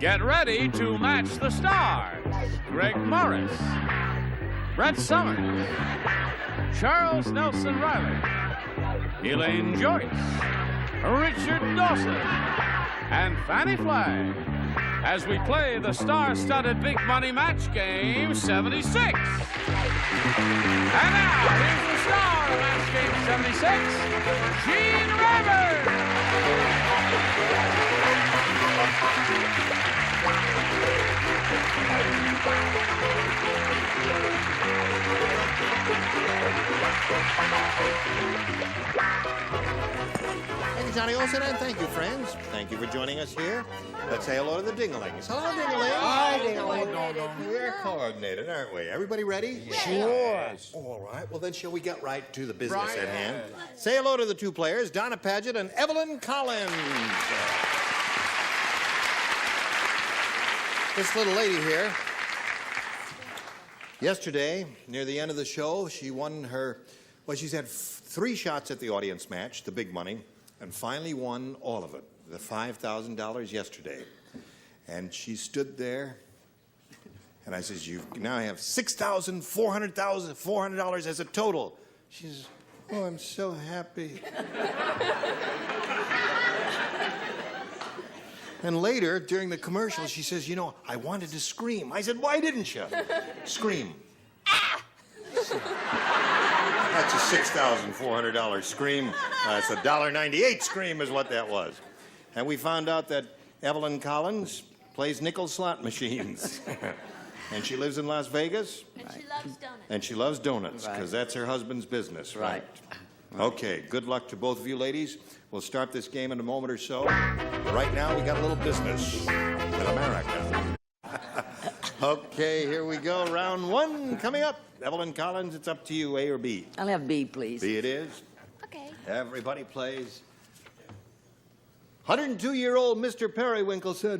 Get ready to match the stars. Greg Morris, Brett Summers, Charles Nelson Reilly, Elaine Joyce, Richard Dawson, and Fannie Flagg as we play the star-studded big money match game 76. And now, here's the star of match game 76, Gene Rivers. Thank you, Johnny Olson, and thank you, friends. Thank you for joining us here. Let's say hello to the Dinglings. Hello, Dinglings. Hi, Dinglings. We're coordinated, aren't we? Everybody ready? Sure. All right. Well, then shall we get right to the business at hand? Say hello to the two players, Donna Paget and Evelyn Collins. This little lady here, yesterday, near the end of the show, she won her, well, she's had 3 shots at the audience match, the big money, and finally won all of it, the $5,000 yesterday. And she stood there, and I says, you now have $6,400 as a total. She says, oh, I'm so happy. And later, during the commercial, she says, you know, I wanted to scream. I said, why didn't you? Scream. That's a $6,400 scream. That's a $1.98 scream is what that was. And we found out that Evelyn Collins plays nickel slot machines. And she lives in Las Vegas. And she loves donuts. And she loves donuts, because that's her husband's business, right? Okay, good luck to both of you ladies. We'll start this game in a moment or so. Right now, we got a little business in America. Okay, here we go. Round 1 coming up. Evelyn Collins, it's up to you, A or B? I'll have B, please. B it is. Okay. Everybody plays. 102-year-old Mr. Periwinkle said,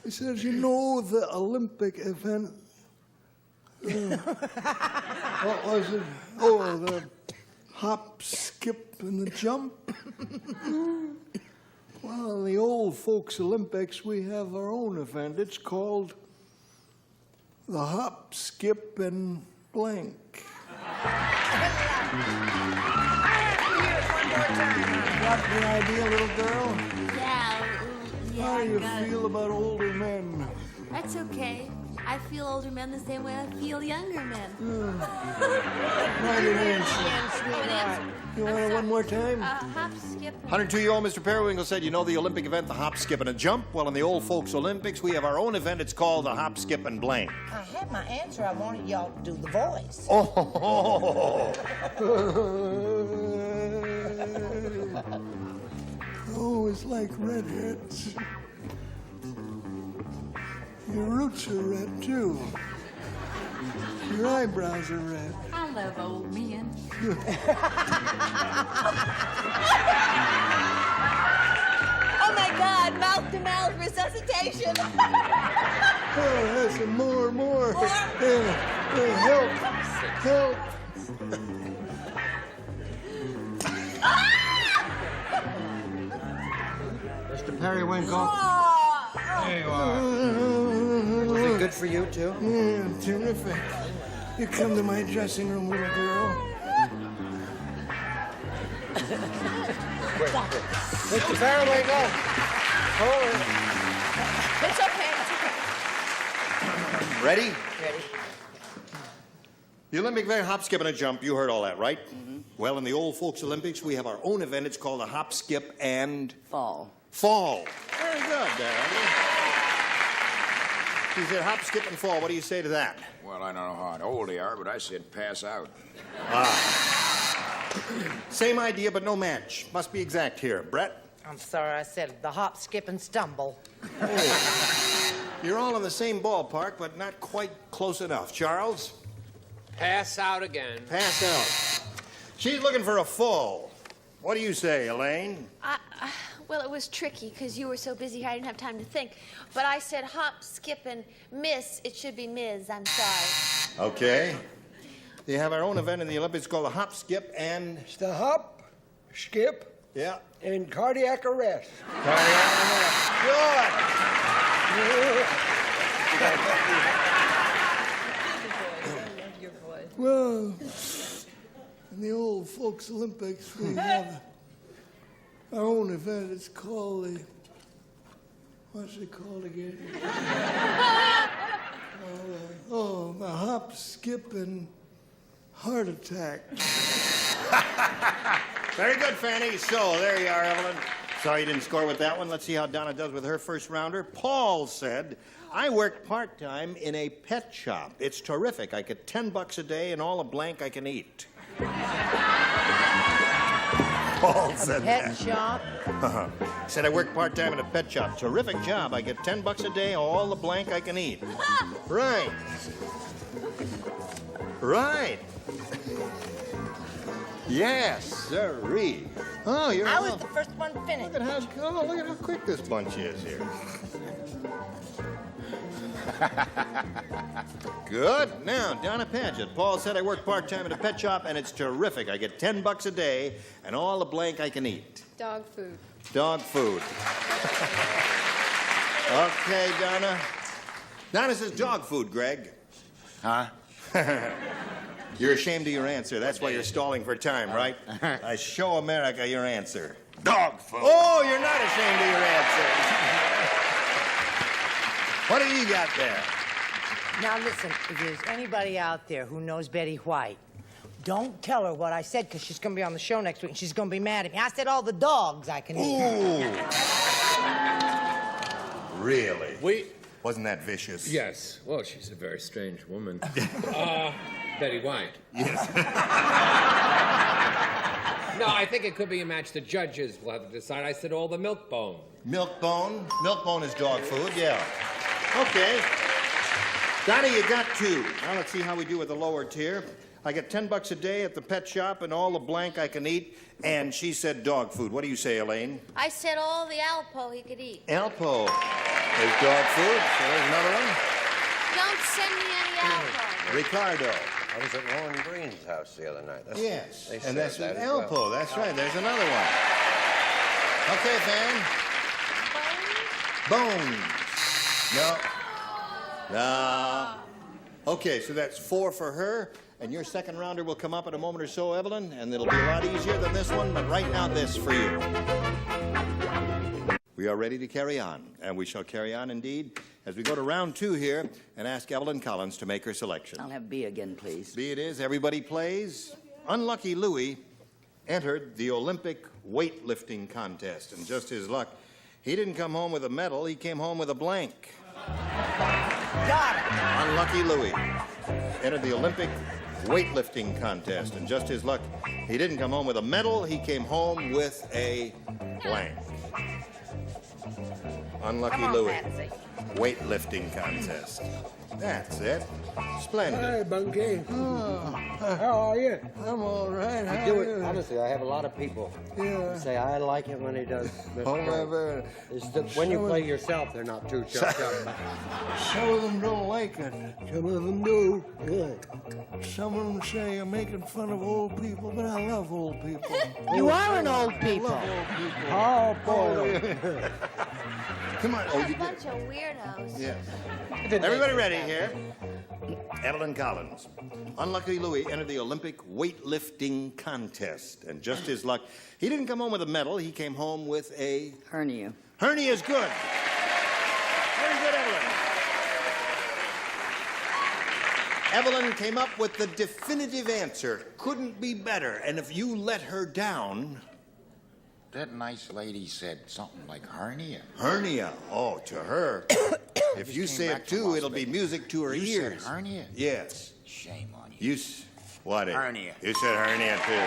he says, you know, the Olympic event. What was it? Oh, the hop, skip, and the jump. Well, in the old folks' Olympics, we have our own event. It's called the hop, skip, and blank. Got the idea, little girl? Yeah, How do you I got it. feel about older men? That's okay. I feel older men the same way I feel younger men. Not an answer. You want it one more time? Hop, skip. 102-year-old Mr. Periwinkle said, you know the Olympic event, the hop, skip, and a jump? Well, in the old folks' Olympics, we have our own event. It's called the hop, skip, and blank. I had my answer. I wanted y'all to do the voice. Oh, Oh, it's like redheads. Your roots are red, too. Your eyebrows are red. I love old men. Oh my God, mouth-to-mouth resuscitation. Oh, that's more. Help. Mr. Periwinkle, there you are. Was it good for you, too? Yeah, terrific. You come to my dressing room, little girl. Mr. Periwinkle! It's okay. ready? Ready? The Olympic event, hop, skip, and a jump. You heard all that, right? Mm-hmm. Well, in the old folks' Olympics, we have our own event. It's called the hop, skip, and... Fall. Fall. Very good, Darren. He said hop, skip, and fall. What do you say to that? Well, I don't know how old they are, but I said pass out. Same idea, but no match. Must be exact here. Brett? I'm sorry, I said the hop, skip, and stumble. You're all in the same ballpark, but not quite close enough. Charles? Pass out again. Pass out. She's looking for a fall. What do you say, Elaine? Well, it was tricky because you were so busy I didn't have time to think. But I said hop, skip, and miss. It should be Ms. I'm sorry. Okay. We have our own event in the Olympics called the hop, skip, and... It's the hop, skip, Yeah. And cardiac arrest. Good. Well, in the old folks Olympics, we have our own event. It's called the, what's it called again? The hop, skip, and heart attack. Very good, Fannie. So, there you are, Evelyn. Sorry you didn't score with that one. Let's see how Donna does with her first rounder. Paul said, I work part-time in a pet shop. It's terrific. I get $10 a day and all the blank I can eat. Paul said Pet shop? Said I work part-time in a pet shop. Terrific job. I get $10 a day, all the blank I can eat. Right. Right. Yes, sirree. Oh, you're. I was the first one finished. Look at how quick this bunch is here. Good. Now, Donna Paget. Paul said I work part-time at a pet shop, and it's terrific. I get $10 a day and all the blank I can eat. Dog food. Dog food. Okay, Donna. Donna says dog food, Greg. Huh? You're ashamed of your answer. That's why you're stalling for time, right? I show America your answer. Dog food. Oh, you're not ashamed of your answer. What have you got there? Now listen, if there's anybody out there who knows Betty White, don't tell her what I said, because she's going to be on the show next week and she's going to be mad at me. I said all the dogs I can eat. Ooh. Really? Wasn't that vicious? Yes. Well, she's a very strange woman. Betty White. Yes. No, I think it could be a match. The judges will have to decide. I said all the milk bone. Milk bone? Milk bone is dog food, yeah. Okay. Donnie, you got two. Now let's see how we do with the lower tier. I get $10 a day at the pet shop and all the blank I can eat. And she said dog food. What do you say, Elaine? I said all the Alpo he could eat. Alpo is dog food. So there's another one. Don't send me any Alpo. Ricardo. I was at Lauren Green's house the other night. Yes. They And that's served that as Alpo. well. That's right. There's another one. Okay, Fan. Bones. No. No. Okay, so that's 4 for her. And your second rounder will come up in a moment or so, Evelyn, and it'll be a lot easier than this one, but right now this for you. We are ready to carry on, and we shall carry on indeed as we go to round 2 here and ask Evelyn Collins to make her selection. I'll have B again, please. B it is. Everybody plays. Unlucky Louie entered the Olympic weightlifting contest, and just his luck, he didn't come home with a medal, he came home with a blank. Got it. Unlucky Louie entered the Olympic weightlifting contest, and just his luck, he didn't come home with a medal, he came home with a blank. Unlucky Come on, Louie. Patsy. Weightlifting contest. That's it. Splendid. Hi, Bunky. How are you? I'm all right. I do it. Honestly, I have a lot of people Yeah. say I like it when he does. Oh, my God. When you play yourself, they're not too chucked up. Some of them don't like it. Some of them do. Some of them say you're making fun of old people, but I love old people. You are an old people. I love old people. Oh, boy. Come on. What a bunch of weirdos. Yes. Everybody ready here? Evelyn Collins. Unlucky Louie entered the Olympic weightlifting contest, and just his luck, he didn't come home with a medal, he came home with a... Hernia. Hernia is good. Very good, Evelyn. Evelyn came up with the definitive answer. Couldn't be better. And if you let her down... That nice lady said something like hernia. Hernia. Oh, to her. If you say it too, it'll be music to her You ears. said hernia? Yes. Shame on you. What? Hernia. You said hernia too.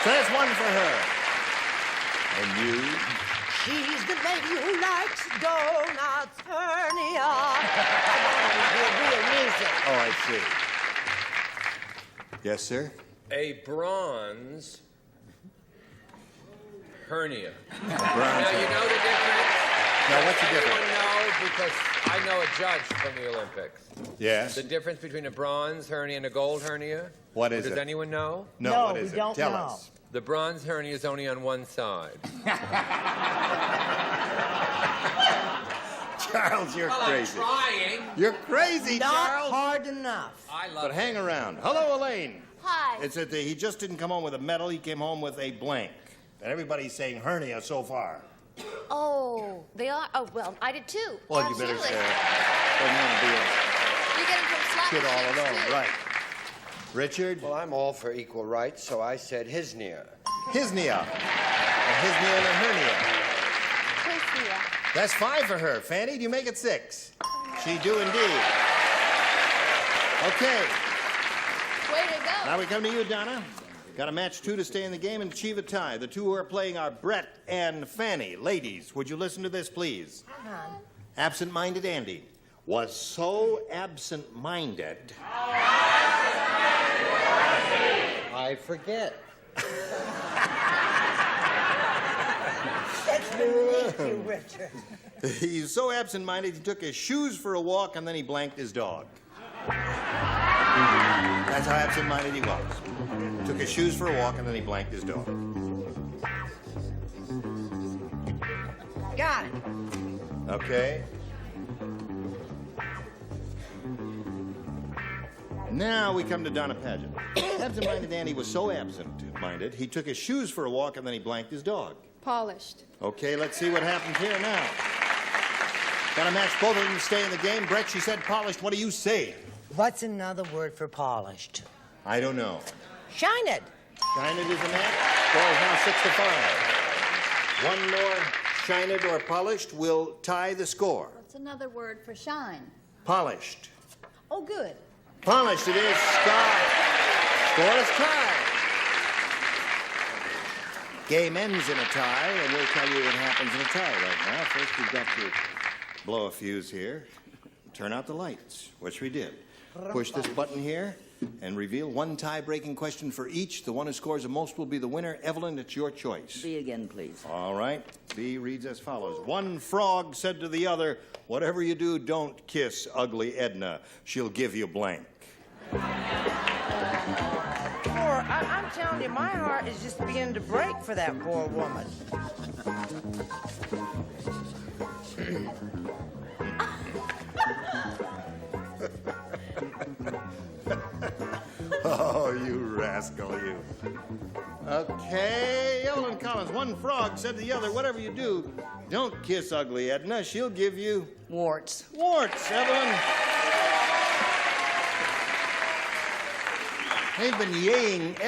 So that's 1 for her. And you? She's the lady who likes donuts, hernia. Real music. Oh, I see. Yes, sir? A bronze hernia. Bronze. Now, you know the difference? Now, what's the Anyone difference? know? Because I know a judge from the Olympics. Yes. The difference between a bronze hernia and a gold hernia? What is Does it? anyone know? No, No, what is we it? don't Tell know. us. The bronze hernia is only on one side. Charles, you're Well, crazy. I'm trying. You're crazy, Not Charles. hard enough. I love But hang around. Hello, Elaine. Hi. It's that he just didn't come home with a medal. He came home with a blank. And everybody's saying hernia so far. Oh, they are? Oh, well, I did too. Well, Absolutely. you better say doesn't want to be You get them from a slot kid all machines, alone. too. Right. Richard? Well, I'm all for equal rights, so I said hisnia. Hisnia. A hisnia and a hernia. Hisnia. That's 5 for her. Fannie, do you make it 6? She do indeed. Okay. Way to go. Now we come to you, Donna. Got a match 2 to stay in the game and achieve a tie. The 2 who are playing are Brett and Fannie. Ladies, would you listen to this, please? Absent-minded Andy was so absent-minded. I forget. That's beneath you, Richard. He's so absent-minded, he took his shoes for a walk and then he blanked his dog. That's how absent-minded he was. Took his shoes for a walk and then he blanked his dog. Got it. Okay. Now we come to Donna Paget. Absent-minded Andy was so absent-minded, he took his shoes for a walk and then he blanked his dog. Polished. Okay, let's see what happens here now. Got to match both of them to stay in the game. Brett, she said polished. What do you say? What's another word for polished? I don't know. Shine it. Shine it is a match. Score is now 6-5. One more shine it or polished will tie the score. What's another word for shine? Polished. Oh, good. Polished it is. Score is tied. Game ends in a tie, and we'll tell you what happens in a tie right now. First, we've got to blow a fuse here, turn out the lights, which we did. Push this button here and reveal one tie-breaking question for each. The one who scores the most will be the winner. Evelyn, it's your choice. B again, please. All right. B reads as follows. One frog said to the other, "Whatever you do, don't kiss ugly Edna. She'll give you blank." Poor, I'm telling you, my heart is just beginning to break for that poor woman. Oh, you rascal, you. Okay, Evelyn Collins. One frog said to the other, "Whatever you do, don't kiss ugly Edna. She'll give you..." Warts. Warts, Evelyn. They've been yaying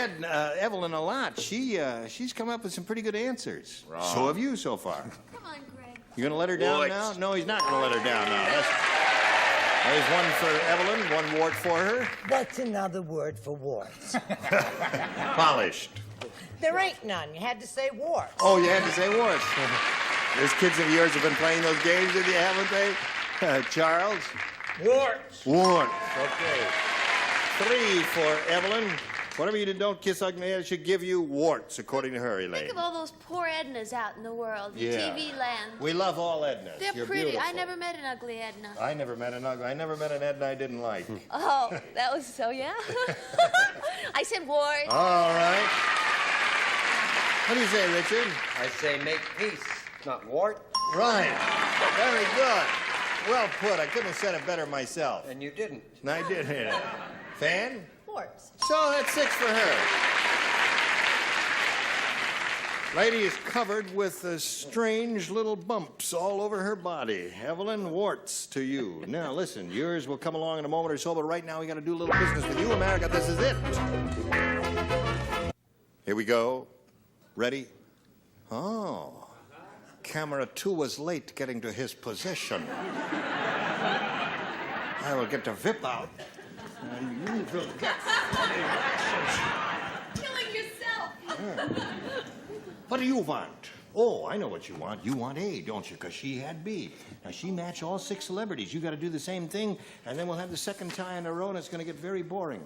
Evelyn a lot. She's come up with some pretty good answers. Wrong. So have you so far. Come on, Greg. You gonna let her down Warts. now? No, he's not gonna let her down now. There's one for Evelyn, one wart for her. What's another word for warts? Polished. There ain't none. You had to say warts. Oh, you had to say warts. Those kids of yours have been playing those games with you, haven't they? Charles? Warts. Warts. Okay. 3 for Evelyn. Whatever you do, don't kiss ugly Edna. Should give you warts, according to her, Elaine. Think of all those poor Ednas out in the world, in Yeah. TV land. We love all Ednas. They're You're pretty. beautiful. I never met an ugly Edna. I never met an Edna I didn't like. Oh, that was so, yeah? I said wart. All right. What do you say, Richard? I say make peace, not wart. Right. Very good. Well put. I couldn't have said it better myself. And you didn't. And I did hit it. Fan? Warts. So that's 6 for her. Lady is covered with strange little bumps all over her body. Evelyn, warts to you. Now, listen, yours will come along in a moment or so, but right now we got to do a little business with you, America. This is it. Here we go. Ready? Oh. Camera 2 was late getting to his position. I will get the VIP out. And you will get Killing yourself. What do you want? Oh, I know what you want. You want A, don't you? Because she had B. Now, she matched all 6 celebrities. You got to do the same thing, and then we'll have the second tie in a row, and it's going to get very boring.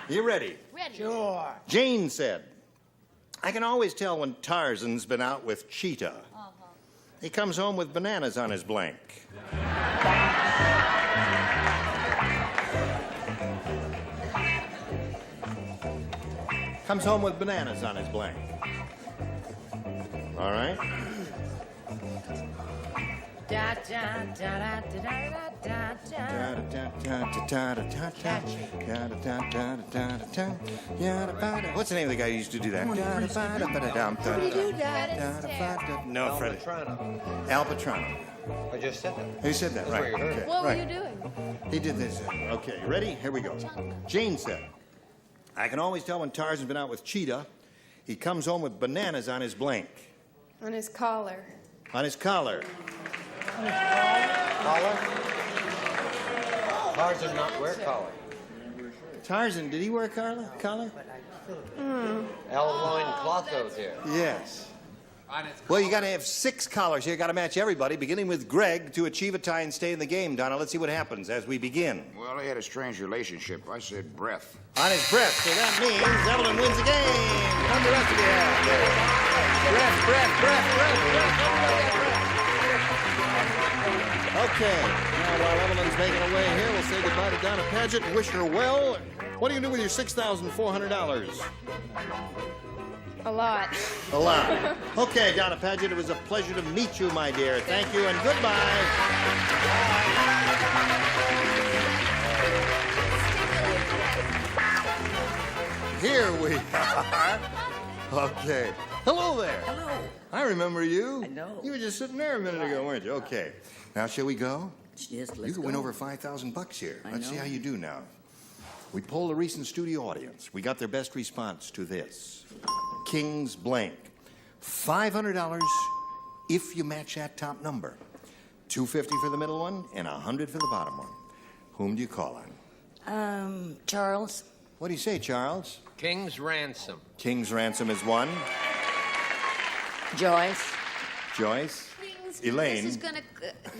You ready? Ready. Sure. Jane said, "I can always tell when Tarzan's been out with Cheetah. He comes home with bananas on his blank." Comes home with bananas on his blank. All right. Da da da da da da da. What's the name of the guy who used to do that? No, Freddie. Al Patrano. I just said that. He said that, That's right? where you heard it. Okay, What were right. you doing? He did this. Okay, ready? Here we go. Jane said, I can always tell when Tarzan's been out with Cheetah. He comes home with bananas on his blank. On his collar. On his collar. Collar? Tarzan not wear collar. Tarzan, did he wear a collar? Loin clotho there. Yes. Well, you got to have 6 collars here. Got to match everybody, beginning with Greg, to achieve a tie and stay in the game. Donna, let's see what happens as we begin. Well, they had a strange relationship. I said breath. On his breath, so that means Evelyn wins the game. Come the rest of you out there. Breath. Okay. Now, while Evelyn's making her way here, we'll say goodbye to Donna Paget and wish her well. What are you going to do with your $6,400? A lot. A lot. Okay, Donna Paget, it was a pleasure to meet you, my dear. Thank you and goodbye. Here we are. Okay. Hello there. Hello. I remember you. I know. You were just sitting there a minute ago, weren't you? Okay. Now, shall we go? Yes, let's You could go. win over $5,000 here. I Let's see know. how you do now. We polled the recent studio audience. We got their best response to this. King's blank. $500 if you match that top number. $250 for the middle one and $100 for the bottom one. Whom do you call on? Charles. What do you say, Charles? King's ransom. King's ransom is one. Joyce. Joyce. Things, Elaine. This is gonna.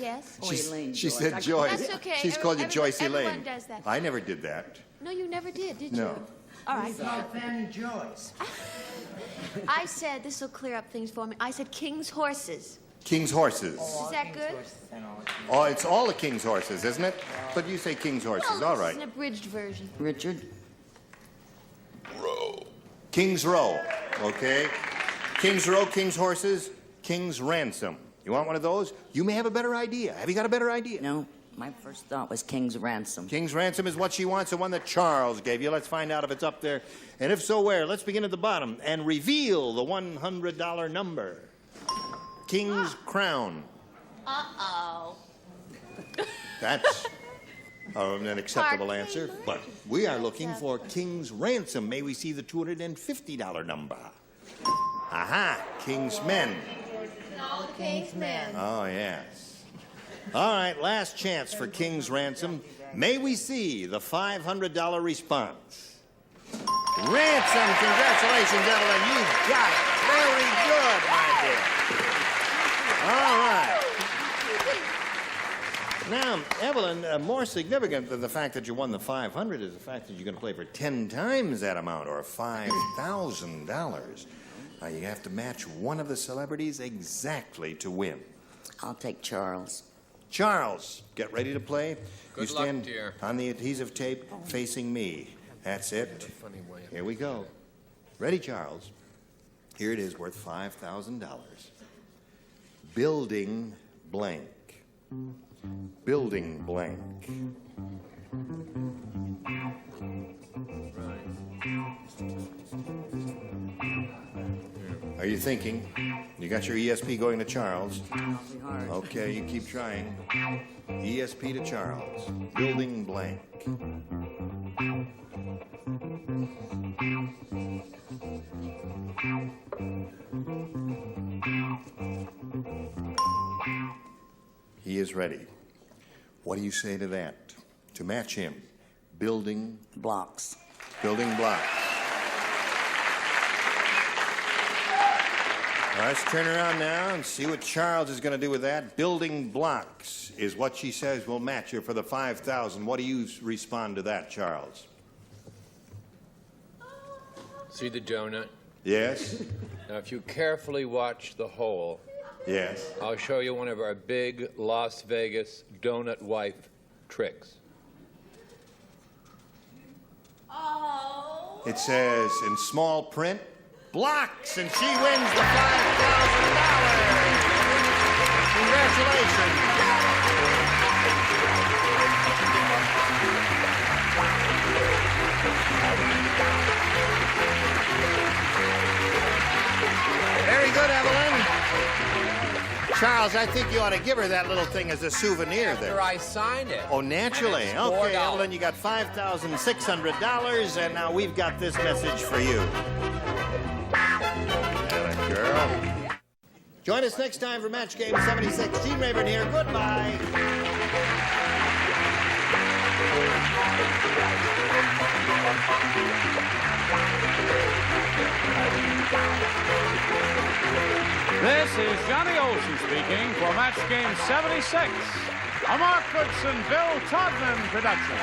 Yes. Oh, Elaine. She Joyce. said Joyce. That's okay. She's called you Joyce Everyone Elaine. does that. I never did that. No, you never did you? No. All right. Fannie Joyce. I said this will clear up things for me. I said King's horses. King's horses. Is that good? Oh, it's all the King's horses, isn't it? But you say King's horses. Well, All this right. is an abridged version. Richard. King's Row, okay? King's Row, King's Horses, King's Ransom. You want one of those? You may have a better idea. Have you got a better idea? No, my first thought was King's Ransom. King's Ransom is what she wants, the one that Charles gave you. Let's find out if it's up there. And if so, where? Let's begin at the bottom and reveal the $100 number. King's Crown. Uh-oh. That's an acceptable Hard answer. But we are looking for King's Ransom. May we see the $250 number? Aha, King's Men. King's men. Oh, yes. All right, last chance for King's Ransom. May we see the $500 response? Ransom, congratulations, Evelyn. You got it. Very good, my dear. All right. Now, Evelyn, more significant than the fact that you won the $500 is the fact that you're going to play for 10 times that amount, or $5,000. Now, you have to match one of the celebrities exactly to win. I'll take Charles. Charles, get ready to play. Good you luck, stand dear. on the adhesive tape facing me. That's it. Here we go. Ready, Charles? Here it is, worth $5,000. Building blank. Building blank. Are you thinking? You got your ESP going to Charles. Okay, you keep trying. ESP to Charles. Building blank. He is ready. What do you say to that? To match him, building blocks. Building blocks. Let's turn around now and see what Charles is going to do with that. Building blocks is what she says will match her for the $5,000. What do you respond to that, Charles? See the donut? Yes? Now, if you carefully watch the hole, yes, I'll show you one of our big Las Vegas donut wife tricks. Oh. It says in small print, blocks, and she wins the $5,000. Congratulations. Very good, Evelyn. Charles, I think you ought to give her that little thing as a souvenir there. After I sign it. Oh, naturally. And it's Okay, $4. Evelyn, you got $5,600, and now we've got this message for you. Atta girl. Join us next time for Match Game 76. Gene Rayburn here. Goodbye. This is Johnny Olson speaking for Match Game 76, a Mark Goodson, Bill Todman production.